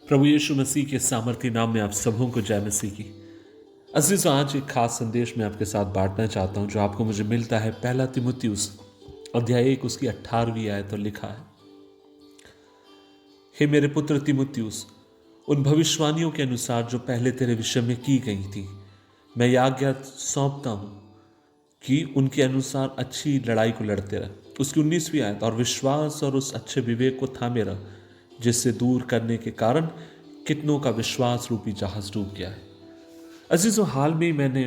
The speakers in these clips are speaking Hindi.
प्रभु यीशु मसीह के सामर्थ्य नाम में आप सबों को जय मसीह की। अजीज़ों, आज एक खास संदेश मैं आपके साथ बांटना चाहता हूं जो आपको मुझे मिलता है पहला तीमुथियुस अध्याय 1 उसकी 18वीं आयत पर लिखा है, हे मेरे पुत्र तीमुथियुस, उन भविष्यवाणियों के अनुसार जो पहले तेरे विषय में की गई थी मैं यह आज्ञा सौंपता हूं कि उनके अनुसार अच्छी लड़ाई को लड़ते रह। उसकी 19वीं आयत, और विश्वास और उस अच्छे विवेक को थामे रह जिससे दूर करने के कारण कितनों का विश्वास रूपी जहाज डूब गया है। अजीजों, हाल में मैंने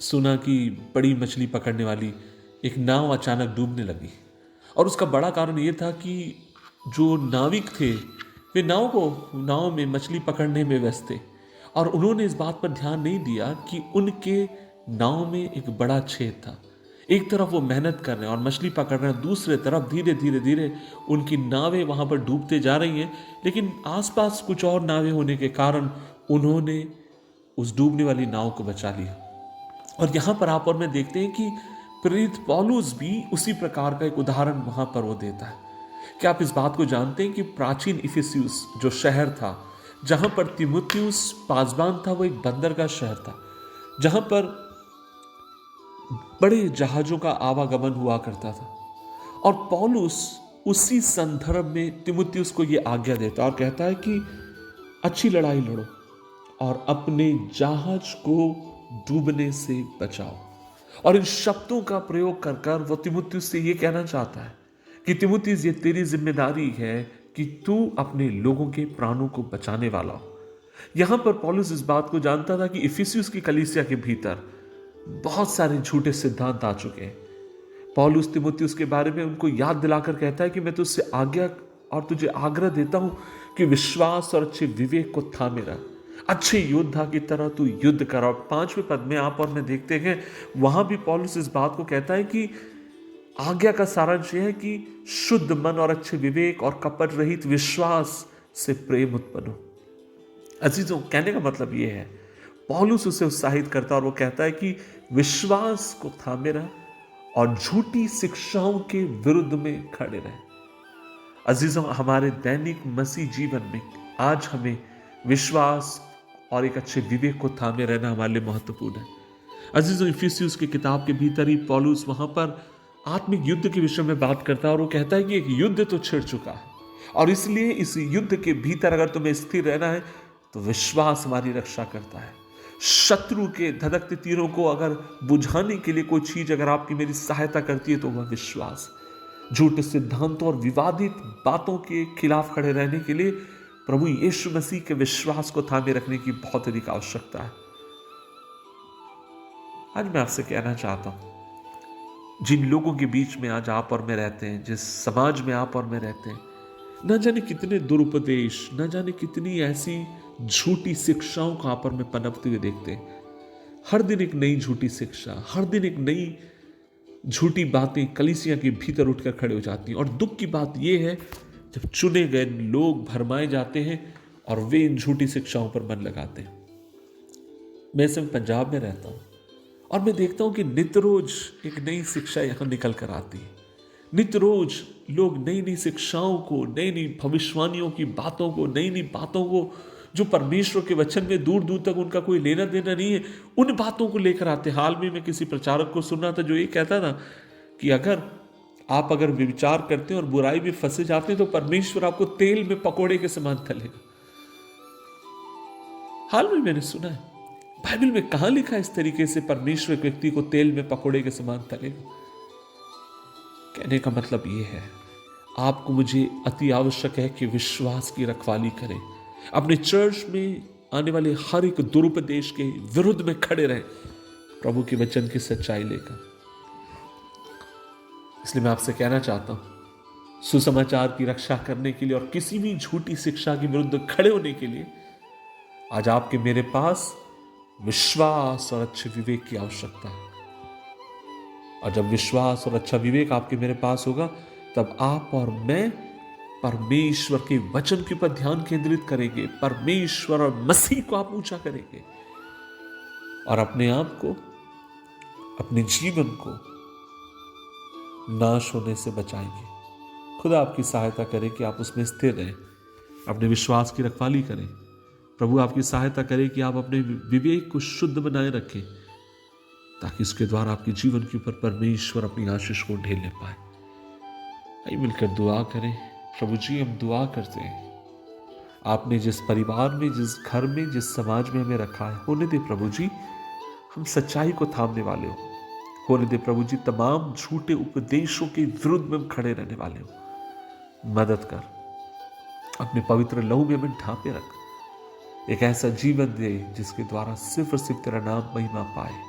सुना कि बड़ी मछली पकड़ने वाली एक नाव अचानक डूबने लगी और उसका बड़ा कारण यह था कि जो नाविक थे वे नाव में मछली पकड़ने में व्यस्त थे और उन्होंने इस बात पर ध्यान नहीं दिया कि उनके नाव में एक बड़ा छेद था। एक तरफ वो मेहनत कर रहे हैं और मछली पकड़ रहे हैं, दूसरे तरफ धीरे धीरे धीरे उनकी नावें वहां पर डूबते जा रही हैं, लेकिन आसपास कुछ और नावें होने के कारण उन्होंने उस डूबने वाली नाव को बचा लिया। और यहां पर आप और मैं देखते हैं कि प्रेरित पौलुस भी उसी प्रकार का एक उदाहरण वहां पर वो देता है। क्या आप इस बात को जानते हैं कि प्राचीन इफिसियुस जो शहर था जहां पर तीमुथियुस पासबान था, वो एक बंदरगाह शहर था जहां पर बड़े जहाजों का आवागमन हुआ करता था। और पौलुस उसी संदर्भ में तीमुथियुस को यह आज्ञा देता और कहता है कि अच्छी लड़ाई लड़ो और अपने जहाज को डूबने से बचाओ। और इन शब्दों का प्रयोग कर कर वो तीमुथियुस से यह कहना चाहता है कि तीमुथियुस, ये तेरी जिम्मेदारी है कि तू अपने लोगों के प्राणों को बचाने वाला हो। यहां पर पौलुस इस बात को जानता था कि इफिसियुस की कलीसिया के भीतर बहुत सारे झूठे सिद्धांत आ चुके हैं। पौलुस तीमुथियुस के बारे में उनको याद दिलाकर कहता है कि मैं तुझसे आज्ञा और तुझे आग्रह देता हूं कि विश्वास और अच्छे विवेक को थामे रख, अच्छे योद्धा की तरह तू युद्ध कर। और 5वें पद में आप और मैं देखते हैं वहां भी पौलुस इस बात को कहता है कि आज्ञा का सारांश यह है कि शुद्ध मन और अच्छे विवेक और कपट रहित विश्वास से प्रेम उत्पन्न हो। अजीजों, कहने का मतलब यह है, पौलुस उसे उत्साहित करता और वो कहता है कि विश्वास को थामे रह और झूठी शिक्षाओं के विरुद्ध में खड़े रहे। अजीजों, हमारे दैनिक मसीह जीवन में आज हमें विश्वास और एक अच्छे विवेक को थामे रहना हमारे लिए महत्वपूर्ण है। अजीजों, इफिसियुस की किताब के भीतर ही पौलुस वहां पर आत्मिक युद्ध के विषय में बात करता है और वो कहता है कि एक युद्ध तो छिड़ चुका है और इसलिए इस युद्ध के भीतर अगर तुम्हें स्थिर रहना है तो विश्वास हमारी रक्षा करता है। शत्रु के धधकते तीरों को अगर बुझाने के लिए कोई चीज अगर आपकी मेरी सहायता करती है तो वह विश्वास। झूठे सिद्धांतों और विवादित बातों के खिलाफ खड़े रहने के लिए प्रभु यीशु मसीह के विश्वास को थामे रखने की बहुत अधिक आवश्यकता है। आज मैं आपसे कहना चाहता हूं, जिन लोगों के बीच में आज आप और मैं रहते हैं, जिस समाज में आप और मैं रहते हैं, न जाने कितने दुरुपदेश, न जाने कितनी ऐसी झूठी शिक्षाओं को आप और मैं पनपते हुए देखते हैं। हर दिन एक नई झूठी शिक्षा, हर दिन एक नई झूठी बातें कलीसिया के भीतर उठकर खड़े हो जाती हैं। और दुख की बात यह है, जब चुने गए लोग भरमाए जाते हैं और वे इन झूठी शिक्षाओं पर मन लगाते हैं। मैं इस समय पंजाब में रहता हूं और मैं देखता हूं कि नित्य रोज एक नई शिक्षा यहां निकल कर आती है। नित्य रोज लोग नई नई शिक्षाओं को, नई नई भविष्यवाणियों की बातों को, नई नई बातों को जो परमेश्वर के वचन में दूर दूर तक उनका कोई लेना देना नहीं है, उन बातों को लेकर आते। हाल में मैं किसी प्रचारक को सुन रहा था जो ये कहता था कि अगर विचार करते हैं और बुराई में फंसे जाते हैं तो परमेश्वर आपको तेल में पकोड़े के समान तलेगा। हाल में मैंने सुना है, बाइबल में कहां लिखा है इस तरीके से परमेश्वर एक व्यक्ति को तेल में पकोड़े के समान तलेगा। कहने का मतलब यह है, आपको मुझे अति आवश्यक है कि विश्वास की रखवाली करें, अपने चर्च में आने वाले हर एक दुरुपदेश के विरुद्ध में खड़े रहें, प्रभु के वचन की सच्चाई लेकर। इसलिए मैं आपसे कहना चाहता हूं, सुसमाचार की रक्षा करने के लिए और किसी भी झूठी शिक्षा के विरुद्ध खड़े होने के लिए आज आपके मेरे पास विश्वास और अच्छे विवेक की आवश्यकता है। और जब विश्वास और अच्छा विवेक आपके मेरे पास होगा तब आप और मैं परमेश्वर के वचन के ऊपर ध्यान केंद्रित करेंगे, परमेश्वर और मसीह को आप ऊंचा करेंगे और अपने आप को, अपने जीवन को नाश होने से बचाएंगे। खुदा आपकी सहायता करे कि आप उसमें स्थिर रहें अपने विश्वास की रखवाली करें। प्रभु आपकी सहायता करे कि आप अपने विवेक को शुद्ध बनाए रखें, ताकि उसके द्वारा आपके जीवन के ऊपर परमेश्वर अपनी आशीष को ढेलने पाए। आइए मिलकर दुआ करें। प्रभु जी, हम दुआ करते हैं, आपने जिस परिवार में, जिस घर में, जिस समाज में हमें रखा है, होने दे प्रभु जी हम सच्चाई को थामने वाले हो। होने दे प्रभु जी तमाम झूठे उपदेशों के विरुद्ध में हम खड़े रहने वाले हो। मदद कर, अपने पवित्र लहू में हमें ढांपे रख। एक ऐसा जीवन दे जिसके द्वारा सिर्फ और सिर्फ तेरा नाम महिमा पाए।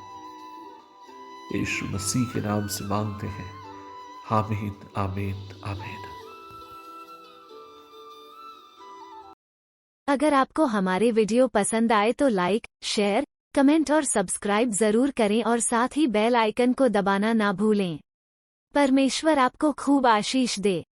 यीशु मसीह के नाम से मांगते हैं, आमीन, आमीन, आमीन। अगर आपको हमारे वीडियो पसंद आए तो लाइक, शेयर, कमेंट और सब्सक्राइब जरूर करें और साथ ही बेल आइकन को दबाना ना भूलें। परमेश्वर आपको खूब आशीष दे।